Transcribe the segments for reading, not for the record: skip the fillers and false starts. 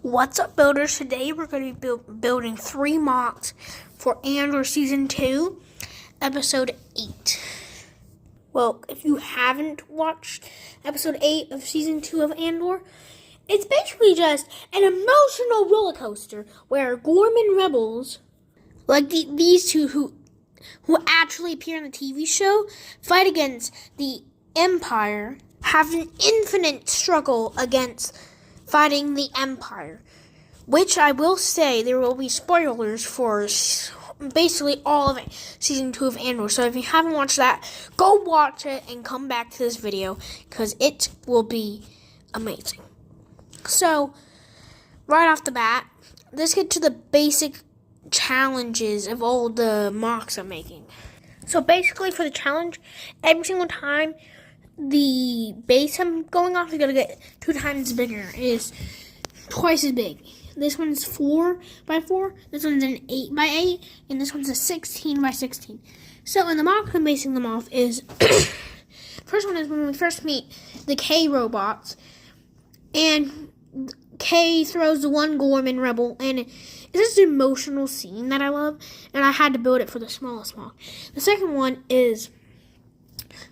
What's up, builders? Today we're going to be building 3 mocs for Andor Season 2, Episode 8. Well, if you haven't watched Episode 8 of Season 2 of Andor, it's basically just an emotional roller coaster where Ghorman rebels, like these two who actually appear in the TV show, fight against the Empire, have an infinite struggle against fighting the Empire, which I will say there will be spoilers for basically all of it, Season 2 of Andor. So if you haven't watched that, go watch it and come back to this video because it will be amazing. So, right off the bat, let's get to the basic challenges of all the mocs I'm making. So basically for the challenge, every single time the base I'm going off is going to get 2 times bigger. It is twice as big. This one's 4x4, this one's an 8x8, and this one's a 16x16. So in the mock I'm basing them off is, first one is when we first meet the K robots, and K throws the one Ghorman rebel, and it's just an emotional scene that I love, and I had to build it for the smallest mock. The second one is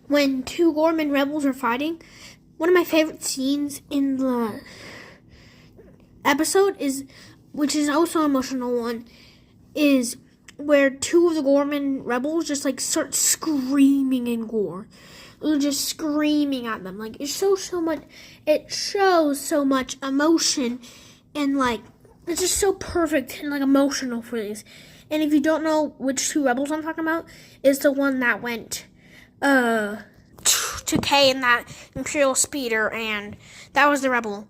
when 2 Ghorman rebels are fighting. One of my favorite scenes in the episode is, which is also an emotional one, is where 2 of the Ghorman rebels just like start screaming in gore. They're just screaming at them. Like it shows so much emotion, and like it's just so perfect and like emotional for this. And if you don't know which 2 rebels I'm talking about, it's the one that went to K in that Imperial speeder, and that was the rebel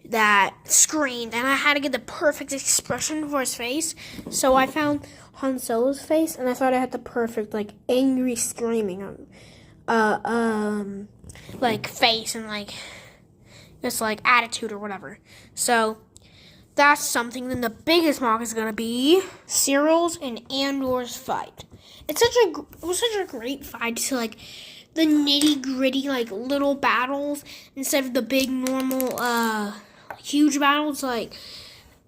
that screamed, and I had to get the perfect expression for his face, so I found Han Solo's face, and I thought I had the perfect, like, angry screaming, like, face, and, like, just, like, attitude or whatever. So that's something. Then the biggest mock is gonna be Cyril's and Andor's fight. It was such a great fight to like the nitty gritty like little battles instead of the big normal huge battles like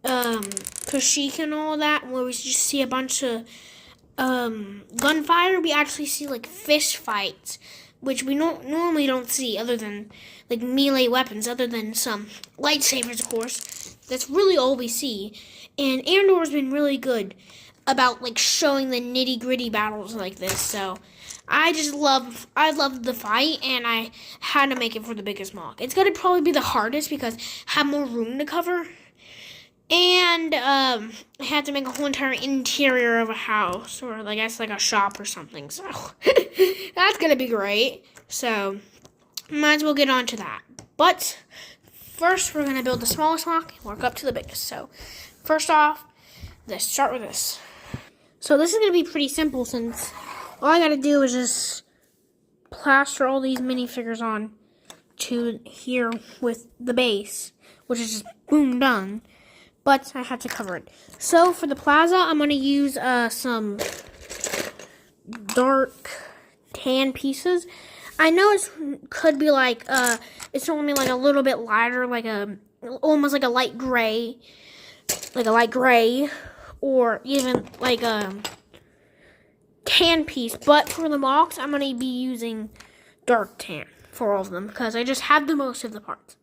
Kashyyyk and all that, where we just see a bunch of gunfire. We actually see like fist fights, which we normally don't see other than like melee weapons, other than some lightsabers, of course. That's really all we see. And Andor's been really good about like showing the nitty gritty battles like this. So I loved the fight, and I had to make it for the biggest mock. It's gonna probably be the hardest because I have more room to cover. And I had to make a whole entire interior of a house, or I guess like a shop or something. So that's gonna be great. So might as well get on to that. But first, we're gonna build the smallest mock and work up to the biggest. So first off, let's start with this. So this is gonna be pretty simple since all I gotta do is just plaster all these minifigures on to here with the base, which is just boom done. But I had to cover it. So for the plaza, I'm going to use some dark tan pieces. I know it could be like, it's only like a little bit lighter, like almost like a light gray, or even like a tan piece. But for the mocs, I'm going to be using dark tan for all of them because I just have the most of the parts.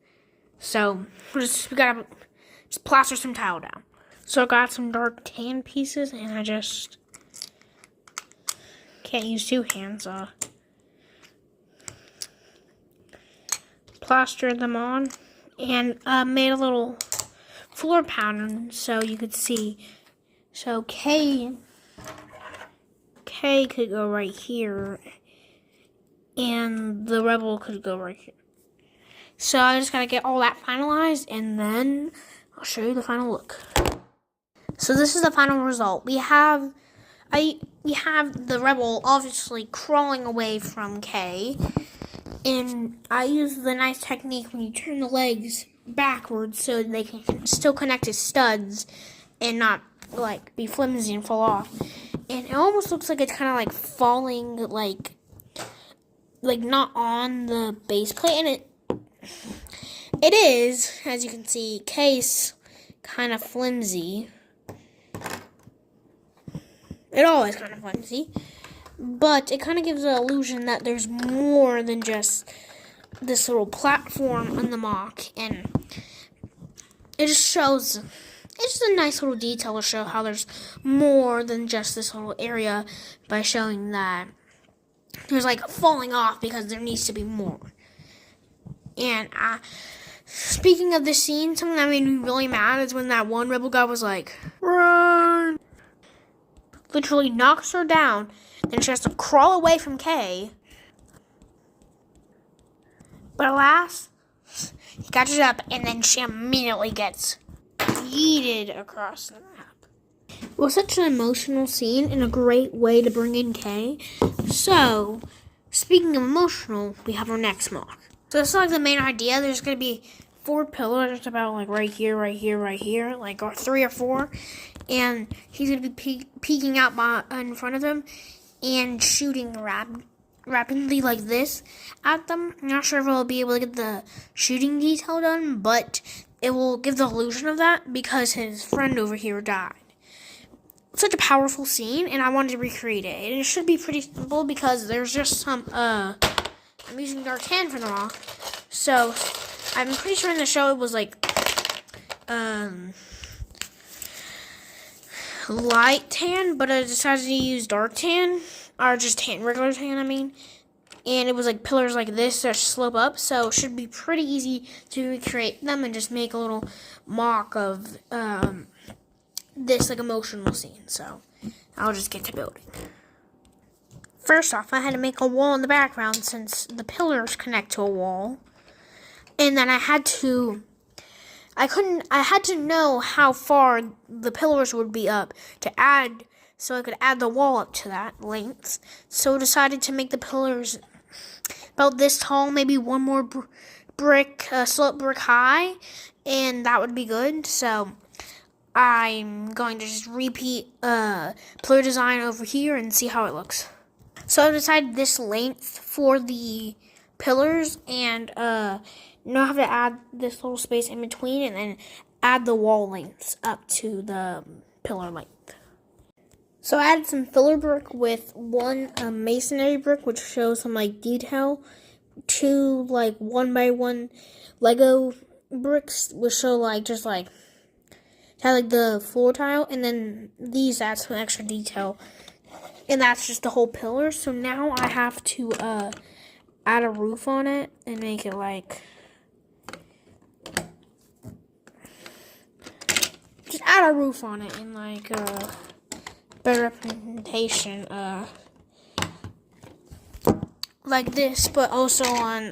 So we gotta just plaster some tile down. So I got some dark tan pieces, and I just can't use 2 hands. Plastered them on, and made a little floor pattern so you could see. So K could go right here, and the rebel could go right here. So I just gotta get all that finalized, and then I'll show you the final look. So this is the final result. We have the rebel obviously crawling away from K, and I use the nice technique when you turn the legs backwards so they can still connect to studs and not like be flimsy and fall off. And it almost looks like it's kind of like falling like not on the base plate, and it is, as you can see, K kind of flimsy. It always kind of flimsy. But it kind of gives the illusion that there's more than just this little platform on the mock. And it just shows, it's just a nice little detail to show how there's more than just this little area by showing that there's like falling off because there needs to be more. And speaking of this scene, something that made me really mad is when that one rebel guy was like, run! Literally knocks her down, then she has to crawl away from Kay. But alas, he catches up, and then she immediately gets yeeted across the map. It was such an emotional scene and a great way to bring in Kay. So, speaking of emotional, we have our next mock. So this is like the main idea. There's going to be 4 pillars about like right here, like or 3 or 4. And he's going to be peeking out in front of them and shooting rapidly like this at them. I'm not sure if I'll be able to get the shooting detail done, but it will give the illusion of that because his friend over here died. Such a powerful scene, and I wanted to recreate it. And it should be pretty simple because there's just some, I'm using dark tan for the mock. So, I'm pretty sure in the show it was like, light tan, but I decided to use dark tan, or just tan, regular tan, I mean. And it was like pillars like this that slope up, so it should be pretty easy to recreate them and just make a little mock of this like emotional scene. So I'll just get to building. First off, I had to make a wall in the background since the pillars connect to a wall, and then I had to know how far the pillars would be up to add, so I could add the wall up to that length. So I decided to make the pillars about this tall, maybe one more brick, slope brick high, and that would be good. So I'm going to just repeat pillar design over here and see how it looks. So I decided this length for the pillars, and now I have to add this little space in between and then add the wall lengths up to the pillar length. So I added some filler brick with one masonry brick, which shows some like detail. 2 like 1x1 Lego bricks, which show like just like have like the floor tile, and then these add some extra detail, and that's just the whole pillar. So now I have to add a roof on it and make it like, just add a roof on it and like better representation like this, but also on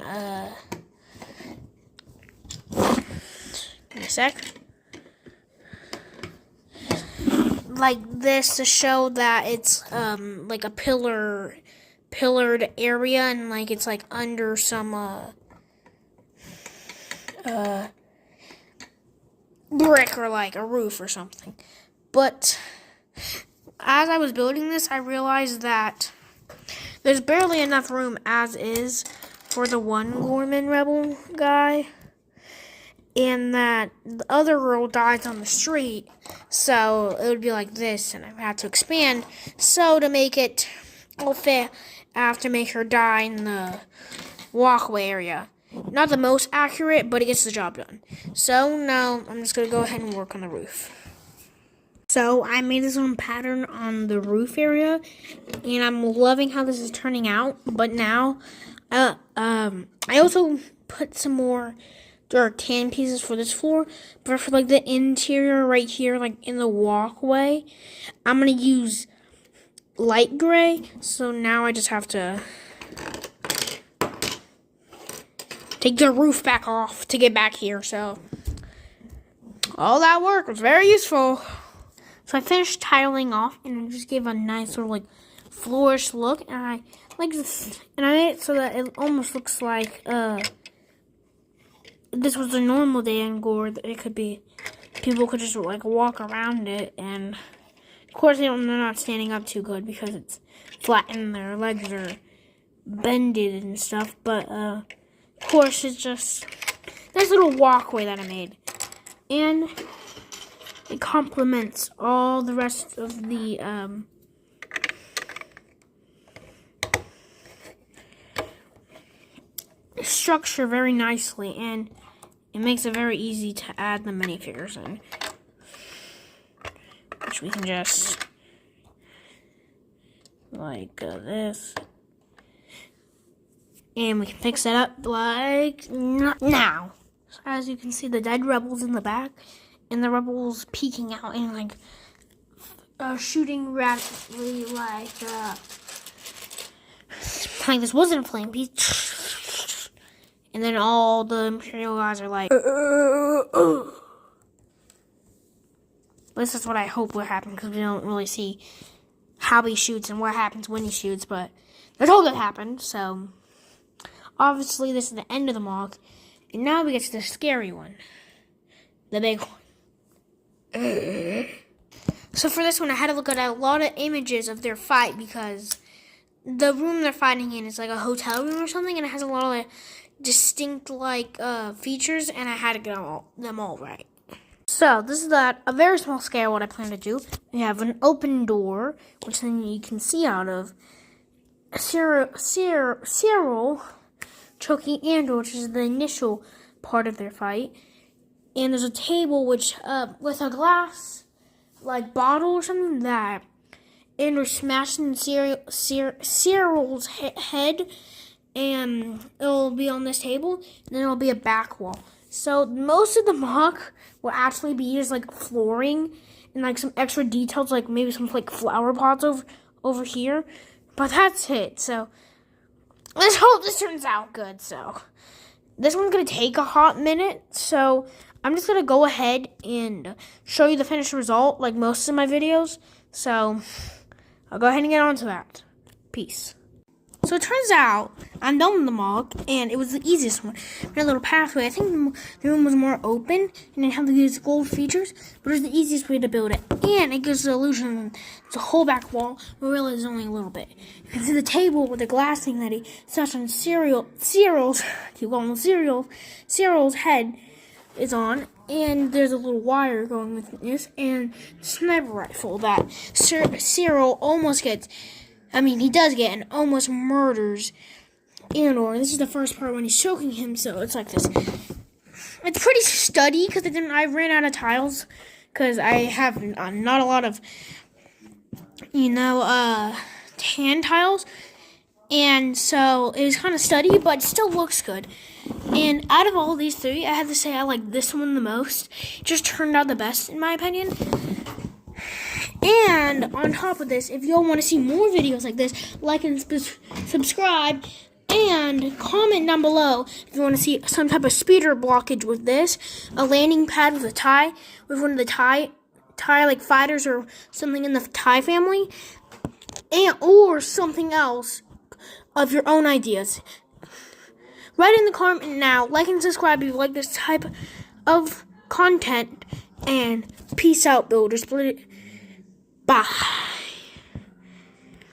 give me a sec, like this, to show that it's like a pillared area, and like it's like under some brick or like a roof or something. But as I was building this, I realized that there's barely enough room as is for the one Ghorman rebel guy, and that the other girl dies on the street, so it would be like this, and I've had to expand. So to make it all fit, I have to make her die in the walkway area. Not the most accurate, but it gets the job done. So now I'm just going to go ahead and work on the roof. So I made this little pattern on the roof area, and I'm loving how this is turning out. But now, I also put some more dark tan pieces for this floor. But for like the interior right here, like in the walkway, I'm gonna use light gray. So now I just have to take the roof back off to get back here. So all that work was very useful. So I finished tiling off, and I just gave a nice sort of like flourish look, and I like this, and I made it so that it almost looks like this was a normal day in Gore. It could be, people could just like walk around it, and of course they're not standing up too good because it's flat and their legs are bended and stuff. But of course it's just a nice little walkway that I made, and it complements all the rest of the structure very nicely, and it makes it very easy to add the minifigures in, which we can just like this, and we can fix it up like now. So as you can see, the dead rebels in the back, and the rebels peeking out and like shooting rapidly like this wasn't a flame piece. And then all the Imperial guys are like, this is what I hope will happen, because we don't really see how he shoots and what happens when he shoots, but they're told it happened. So obviously this is the end of the mock, and now we get to the scary one, the big one. So for this one, I had to look at a lot of images of their fight, because the room they're fighting in is like a hotel room or something, and it has a lot of distinct like features, and I had to get them all right. So this is a very small scale what I plan to do. We have an open door, which then you can see out of. Cyril choking Andor, which is the initial part of their fight. And there's a table which with a glass like bottle or something that Andor smashing Cyril's head, and it'll be on this table, and then it'll be a back wall. So most of the mock will actually be used like flooring and like some extra details, like maybe some like flower pots over here. But that's it. So let's hope this turns out good. So this one's gonna take a hot minute, so I'm just gonna go ahead and show you the finished result like most of my videos. So I'll go ahead and get on to that. Peace. So it turns out I'm done with the mock, and it was the easiest one. We had a little pathway. I think the room was more open and it had these gold features, but it was the easiest way to build it. And it gives the illusion it's a whole back wall, but really it's only a little bit. You can see the table with the glass thing that he sat on Cyril's head is on, and there's a little wire going with this, and sniper rifle that Cyril almost gets. He does get and almost murders Andor. This is the first part when he's choking him, so it's like this. It's pretty sturdy because I ran out of tiles, because I have not a lot of, tan tiles. And so it was kind of sturdy, but it still looks good. And out of all these three, I have to say I like this one the most. It just turned out the best, in my opinion. And on top of this, if y'all want to see more videos like this, like and subscribe, and comment down below if you want to see some type of speeder blockage with this, a landing pad with a tie, with one of the tie like fighters or something in the tie family, or something else of your own ideas. Write in the comment now, like and subscribe if you like this type of content, and peace out, builders. Bye.